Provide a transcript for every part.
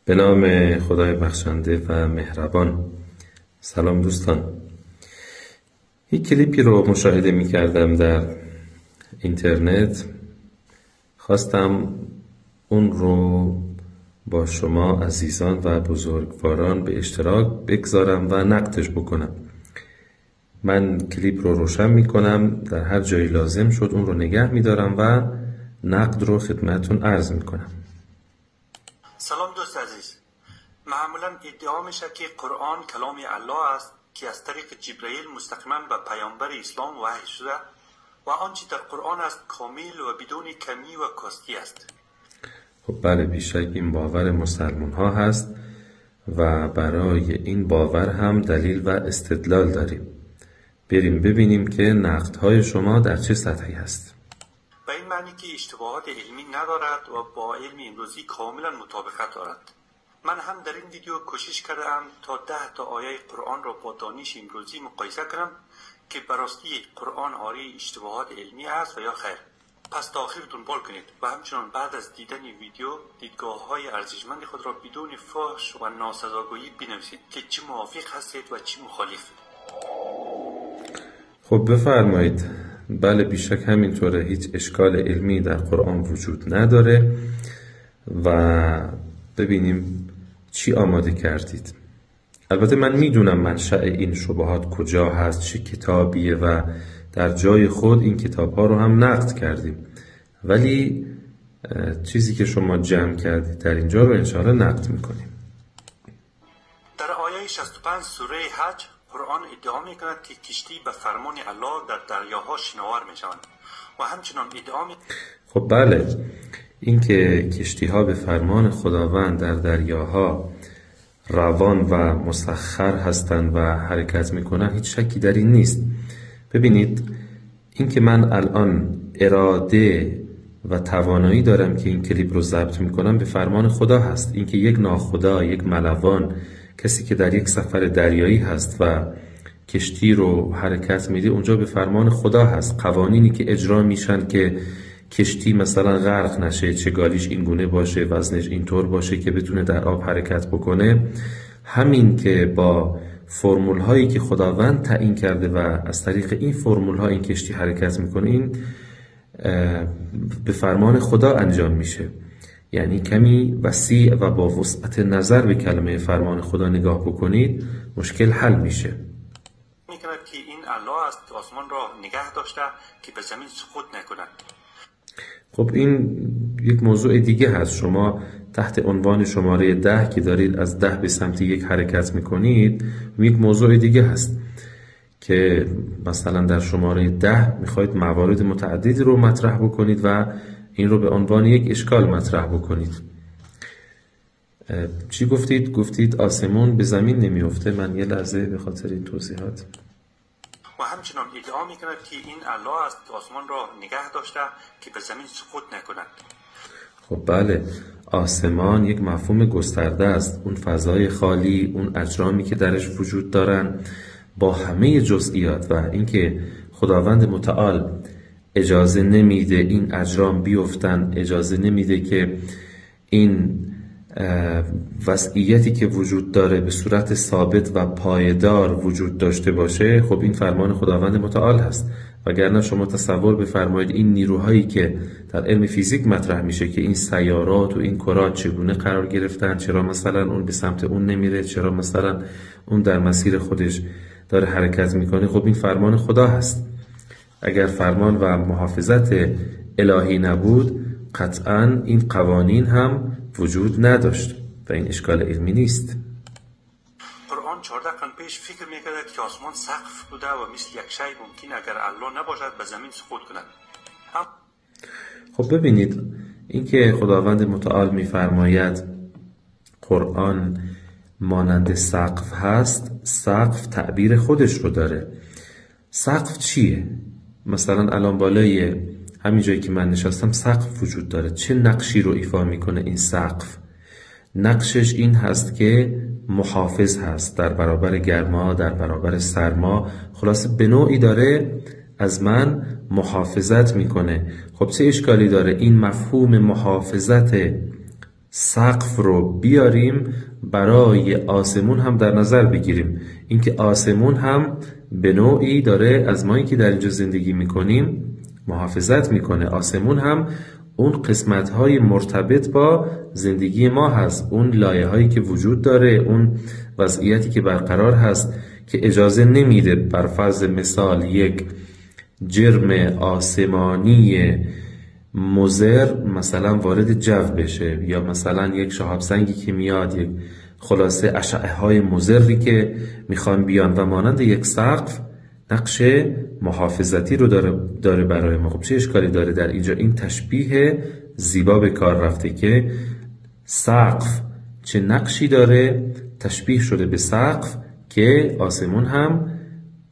به نام خدای بخشنده و مهربان. سلام دوستان. یک کلیپی رو مشاهده می کردم در اینترنت. خواستم اون رو با شما عزیزان و بزرگواران به اشتراک بگذارم و نقدش بکنم. من کلیپ رو روشن می کنم، در هر جایی لازم شد اون رو نگه می دارم و نقد رو خدمتون عرض می کنم. سلام دوست عزیز. معمولا ادعا میشه که قرآن کلام الله است که از طریق جبرئیل مستقیما به پیامبر اسلام وحی شده و آنچه در قرآن است کامل و بدون کمی و کاستی است. خب بله، بیشک این باور مسلمان ها هست و برای این باور هم دلیل و استدلال داریم. بریم ببینیم که نقدهای شما در چه سطحی هست. به این معنی که اشتباهات علمی ندارد و با علم امروزی کاملا مطابقت دارد. من هم در این ویدیو کوشش کردم تا 10 تا آیه قرآن را با دانش امروزی مقایسه کنم که براستی قرآن آری اشتباهات علمی است و یا خیر. پس تا آخر دنبال کنید و همچنان بعد از دیدن ویدیو دیدگاه های ارزشمند خود را بدون فحش و ناسزاگویی بنویسید که چه موافق هستید و چه مخالف. خب بفرمایید. بله بیشک همینطوره، هیچ اشکال علمی در قرآن وجود نداره و ببینیم چی آماده کردید. البته من میدونم منشأ این شبهات کجا هست، چه کتابیه و در جای خود این کتاب ها رو هم نقد کردیم، ولی چیزی که شما جمع کردید در اینجا رو انشاءالله نقد میکنیم. در آیه 65 سوره حج قرآن ادعا می کند که کشتی به فرمان الله در دریاها شناور می شوند و همچنان ادعا می خب بله، این که کشتی ها به فرمان خداوند در دریاها روان و مسخر هستند و حرکت می کنند هیچ شکی در این نیست. ببینید، این که من الان اراده و توانایی دارم که این کلیپ رو ضبط می کنم به فرمان خدا هست. این که یک ناخدا، یک ملوان، کسی که در یک سفر دریایی هست و کشتی رو حرکت میده، اونجا به فرمان خدا هست. قوانینی که اجرا میشن که کشتی مثلا غرق نشه، چگالیش این گونه باشه، وزنش اینطور باشه که بتونه در آب حرکت بکنه، همین که با فرمول هایی که خداوند تعیین کرده و از طریق این فرمول ها این کشتی حرکت میکنه، این به فرمان خدا انجام میشه. یعنی کمی وسیع و با وسعت نظر به کلمه فرمان خدا نگاه بکنید، مشکل حل میشه. میکند که این الله است که آسمان را نگه داشته که به زمین سقوط نکند. خب این یک موضوع دیگه هست. شما تحت عنوان شماره 10 که دارید از 10 به سمت 1 حرکت میکنید، یک موضوع دیگه هست که مثلا در شماره 10 میخواید موارد متعددی رو مطرح بکنید و این رو به عنوان یک اشکال مطرح بکنید. چی گفتید؟ گفتید آسمون به زمین نمیفته. من یه لحظه به خاطر این توضیحات. و همچنان ادعا میکند که این الله است که آسمان را نگه داشته که به زمین سقوط نکند. خب بله، آسمان یک مفهوم گسترده است. اون فضای خالی، اون اجرامی که درش وجود دارن با همه جزئیات، و اینکه خداوند متعال اجازه نمیده این اجرام بیفتن، اجازه نمیده که این وضعیتی که وجود داره به صورت ثابت و پایدار وجود داشته باشه. خب این فرمان خداوند متعال هست. وگرنه شما تصور بفرمایید این نیروهایی که در علم فیزیک مطرح میشه که این سیارات و این کرات چگونه قرار گرفتن، چرا مثلا اون به سمت اون نمیره، چرا مثلا اون در مسیر خودش داره حرکت میکنه، خب این فرمان خدا هست. اگر فرمان و محافظت الهی نبود، قطعاً این قوانین هم وجود نداشت و این اشکال علمی نیست. قرآن 14 قرن پیش فکر میکرد که آسمان سقف بوده و مثل یک شی ممکن اگر الله نباشد به زمین سقوط کند. خب ببینید، این که خداوند متعال میفرماید قرآن مانند سقف هست، سقف تعبیر خودش رو داره. سقف چیه؟ مثلا الان بالای همین جایی که من نشستم سقف وجود داره. چه نقشی رو ایفا میکنه این سقف؟ نقشش این هست که محافظ هست در برابر گرما، در برابر سرما، خلاصه به نوعی داره از من محافظت میکنه. خب چه اشکالی داره این مفهوم محافظت سقف رو بیاریم برای آسمون هم در نظر بگیریم. اینکه آسمون هم به نوعی داره از مایی که در اینجا زندگی میکنیم محافظت میکنه. آسمون هم اون قسمت‌های مرتبط با زندگی ما هست، اون لایه‌هایی که وجود داره، اون وضعیتی که برقرار هست که اجازه نمیده بر فرض مثال یک جرم آسمانی مضر مثلا وارد جو بشه، یا مثلا یک شهاب سنگی که میاد، یک خلاصه اشعه‌های مضری که میخوان بیان و مانند یک سقف نقش محافظتی رو داره برای ما. خب چه اشکالی داره در اینجا؟ این تشبیه زیبا به کار رفته که سقف چه نقشی داره، تشبیه شده به سقف که آسمون هم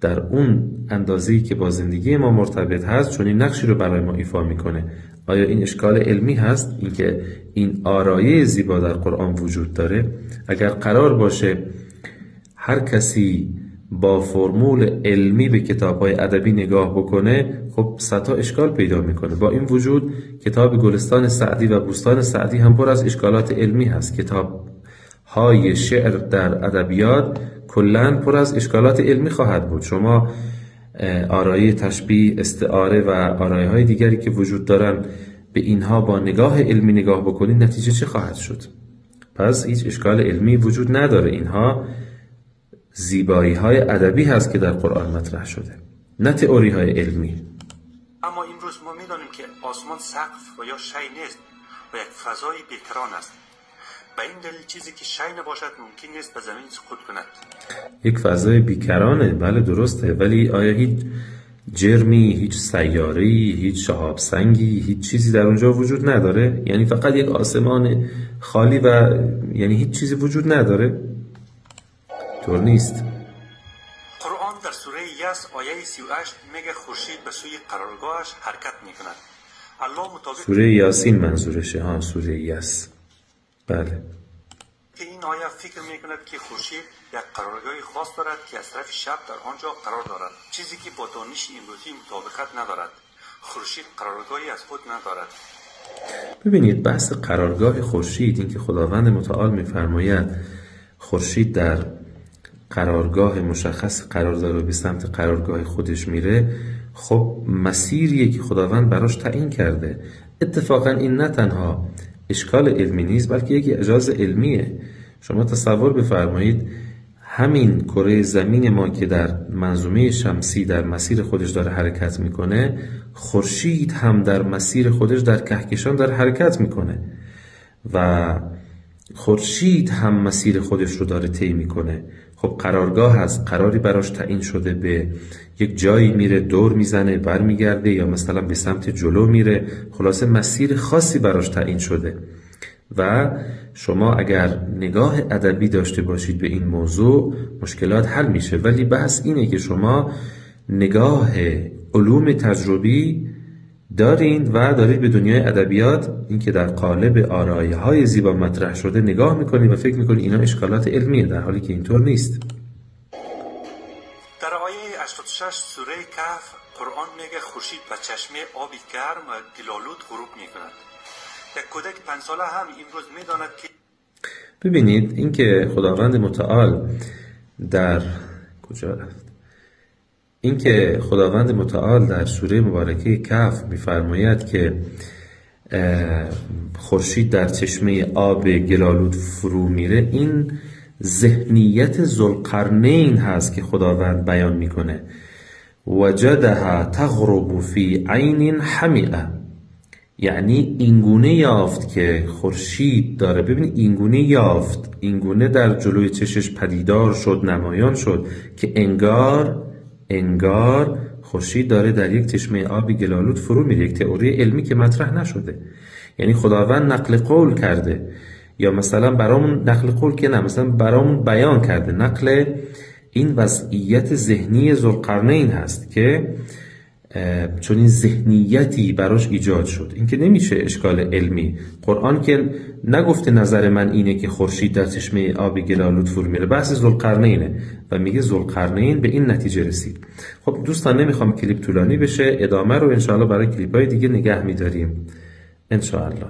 در اون اندازه‌ای که با زندگی ما مرتبط هست چون این نقشی رو برای ما ایفا میکنه. آیا این اشکال علمی هست؟ اینکه این آرایه زیبا در قرآن وجود داره؟ اگر قرار باشه هر کسی با فرمول علمی به کتاب‌های ادبی نگاه بکنه، خب صدها اشکال پیدا میکنه. با این وجود کتاب گلستان سعدی و بوستان سعدی هم پر از اشکالات علمی هست. کتاب‌های شعر در ادبیات کلاً پر از اشکالات علمی خواهد بود. شما آرایه، تشبیه، استعاره و آرایه‌های دیگری که وجود دارن به اینها با نگاه علمی نگاه بکنید، نتیجه چه خواهد شد؟ پس هیچ اشکال علمی وجود نداره. اینها زیبایی‌های ادبی هست که در قرآن مطرح شده، نه تئوری‌های علمی. اما امروز ما می‌دانیم که آسمان سقف و یا شی نیست و یک فضای بیکران است. به این دلیل چیزی که شی نباشد ممکن نیست به زمین سقوط کند. یک فضای بیکرانه، بله درسته، ولی آیا هیچ جرمی، هیچ سیاره‌ای، هیچ شهاب سنگی، هیچ چیزی در اونجا وجود نداره؟ یعنی فقط یک آسمان خالی و یعنی هیچ چیزی وجود نداره؟ طور نیست. قرآن در سوره یاس آیه 38 میگه خورشید به سوی قرارگاهش حرکت میکند. الله مطابق سوره یاسین منظورشه، ها، سوره یاس. بله. که این آیه فکر میکند که خورشید یک قرارگاهی خاص دارد که از طرف شب در آنجا قرار دارد، چیزی که با دانش امروزی مطابقت ندارد. خورشید قرارگاهی از خود ندارد. ببینید بحث قرارگاه خورشید، این که خداوند متعال میفرماید خورشید در قرارگاه مشخص قرار داره و به سمت قرارگاه خودش میره، خب مسیریه که خداوند براش تعیین کرده. اتفاقا این نه تنها اشکال علمی نیست بلکه یک اعجاز علمیه. شما تصور بفرمایید همین کره زمین ما که در منظومه شمسی در مسیر خودش داره حرکت میکنه، خورشید هم در مسیر خودش در کهکشان داره حرکت میکنه و خورشید هم مسیر خودش رو داره طی میکنه. خب قرارگاه هست، قراری براش تعیین شده، به یک جایی میره، دور میزنه، برمیگرده، یا مثلا به سمت جلو میره، خلاصه مسیر خاصی براش تعیین شده. و شما اگر نگاه ادبی داشته باشید به این موضوع مشکلات حل میشه. ولی بحث اینه که شما نگاه علوم تجربی دارین و دارید به دنیای ادبیات، این که در قالب آرایه‌های زیبا مطرح شده نگاه میکنید و فکر میکنید اینا اشکالات علمیه، در حالی که اینطور نیست. در آیه 86 سوره کهف قرآن میگه خورشید به چشمه آبی گرم و گلالود غروب میکند. یک کودک 5 ساله هم امروز میداند که ببینید این که خداوند متعال در کجا رفت؟ این که خداوند متعال در سوره مبارکه کهف می‌فرماید که خورشید در چشمه آب گلالود فرو میره، این ذهنیت ذوالقرنین هست که خداوند بیان میکنه. وجدها تغرب فی عین حمیئه، یعنی اینگونه یافت که خورشید داره، ببینید اینگونه یافت، اینگونه در جلوی چشش پدیدار شد، نمایان شد که انگار خورشید داره در یک چشمه آبی گلالود فرو میره. یک تئوری علمی که مطرح نشده، یعنی خداوند نقل قول کرده، یا مثلا برامون نقل قول که نه، مثلا برامون بیان کرده، نقل این وضعیت ذهنی ذوالقرنین هست که چون این ذهنیتی براش ایجاد شد. این که نمیشه اشکال علمی. قرآن که نگفته نظر من اینه که خورشید در چشمه آب گلالود فرو میره، بحث ذوالقرنینه و میگه ذوالقرنین به این نتیجه رسید. خب دوستان نمیخوام کلیپ طولانی بشه، ادامه رو انشاءالله برای کلیپ‌های دیگه نگه میداریم انشاءالله.